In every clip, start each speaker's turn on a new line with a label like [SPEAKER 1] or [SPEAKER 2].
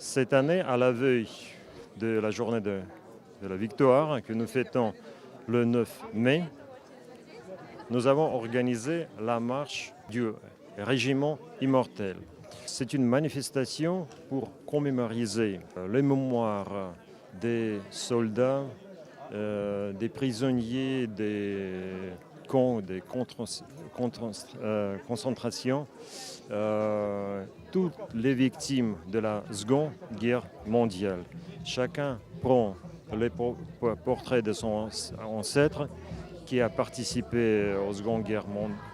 [SPEAKER 1] Cette année, à la veille de la journée de la victoire que nous fêtons le 9 mai, nous avons organisé la marche du régiment immortel. C'est une manifestation pour commémoriser les mémoires des soldats, des prisonniers, des camps, des concentrations, toutes les victimes de la Seconde Guerre mondiale. Chacun prend les portraits de son ancêtre qui a participé aux Seconde Guerre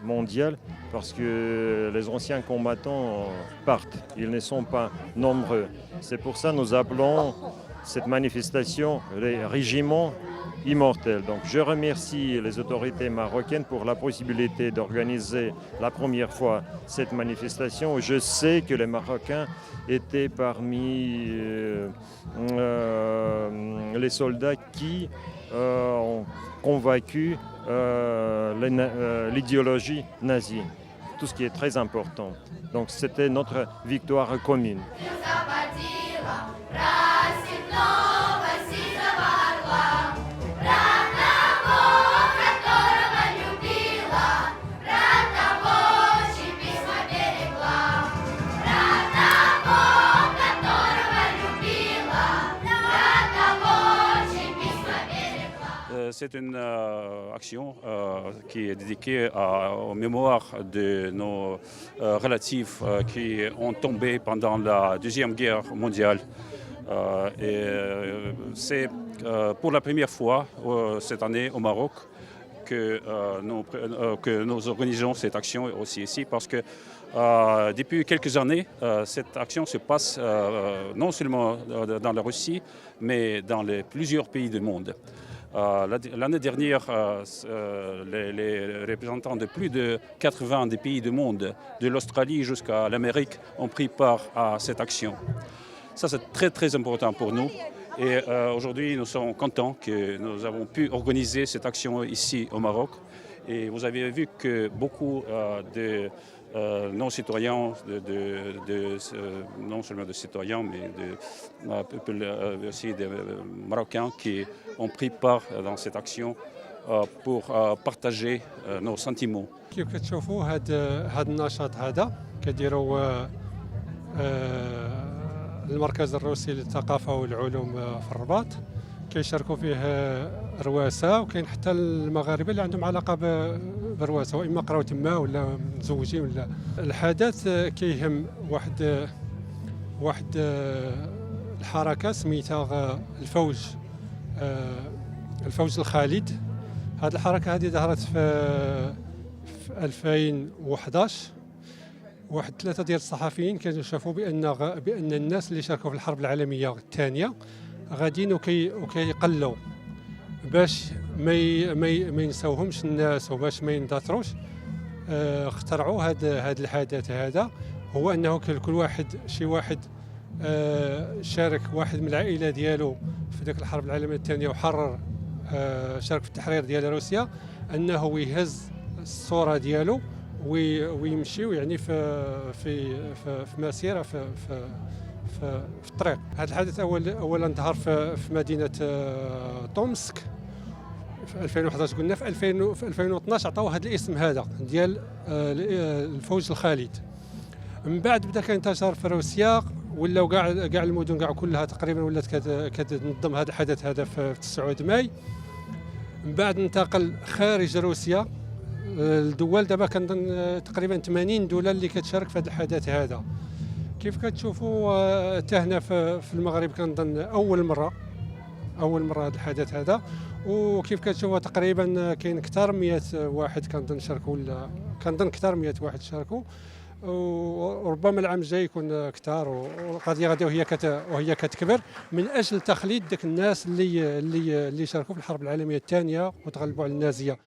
[SPEAKER 1] mondiale parce que les anciens combattants partent, ils ne sont pas nombreux. C'est pour ça que nous appelons cette manifestation les régiments immortels. Donc je remercie les autorités marocaines pour la possibilité d'organiser la première fois cette manifestation. Je sais que les Marocains étaient parmi les soldats qui ont convaincu l'idéologie nazie, tout ce qui est très important. Donc c'était notre victoire commune.
[SPEAKER 2] C'est une action qui est dédiée aux mémoires de nos relatifs qui ont tombé pendant la Deuxième Guerre mondiale. C'est pour la première fois cette année au Maroc que nous organisons cette action aussi ici parce que depuis quelques années, cette action se passe non seulement dans la Russie, mais dans plusieurs pays du monde. L'année dernière, les représentants de plus de 80 des pays du monde, de l'Australie jusqu'à l'Amérique, ont pris part à cette action. Ça, c'est très, très important pour nous. Et aujourd'hui, nous sommes contents que nous avons pu organiser cette action ici au Maroc. Et vous avez vu que beaucoup de non-citoyens, non seulement de citoyens, mais de peuple aussi des Marocains qui ont pris part dans cette action pour partager nos sentiments.
[SPEAKER 3] كيف كتشوفوا هذا النشاط هذا كديروا المركز الروسي للثقافة والعلوم في الرباط كيشاركوا فيه رواسة وكاين حتى المغاربة اللي عندهم علاقة برواس واما قراو تما ولا متزوجين ولا الحدث كيهم واحد الحركة سميتها الفوج الخالد. هذه الحركة هذه ظهرت في 2011. واحد 3 ديال الصحفيين كانوا شافوا بان الناس اللي شاركوا في الحرب العالمية الثانية غاديين وكيقلوا باش ما ينساوهمش الناس وباش ما يندثروش. اخترعوا هذا الحدث هذا هو انه كل واحد شي واحد شارك واحد من العائله ديالو في ذاك الحرب العالميه الثانيه وحرر شارك في التحرير ديال روسيا انه يهز الصوره ديالو ويمشيو يعني في مسيره في الطريق. هذا الحدث اولا ظهر في مدينه طومسك في 2011 قلنا في 2012 عطاو هذا الاسم هذا ديال الفوج الخالد. من بعد بدا كينتشر في روسيا ولاو كاع المدن كاع كلها تقريبا ولات كتنظم هذا الحدث هذا في 9 ماي. من بعد انتقل خارج روسيا الدول دابا كنظن تقريبا 80 دوله اللي كتشارك في هذا الحدث هذا. كيف كتشوفوا حتى هنا في المغرب كنظن اول مره هذا الحدث هذا. وكيف كتشوفوا تقريبا كاين اكثر 100 واحد كنظن شاركوا ولا كنظن اكثر 100 واحد شاركوا وربما العام الجاي يكون اكثر. والقضيه غادي وهي كتكبر من اجل تخليد داك الناس اللي شاركوا في الحرب العالميه الثانيه وتغلبوا على النازيه.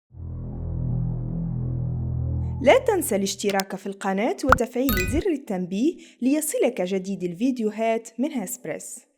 [SPEAKER 4] لا تنسى الاشتراك في القناة وتفعيل زر التنبيه ليصلك جديد الفيديوهات من هاسبريس.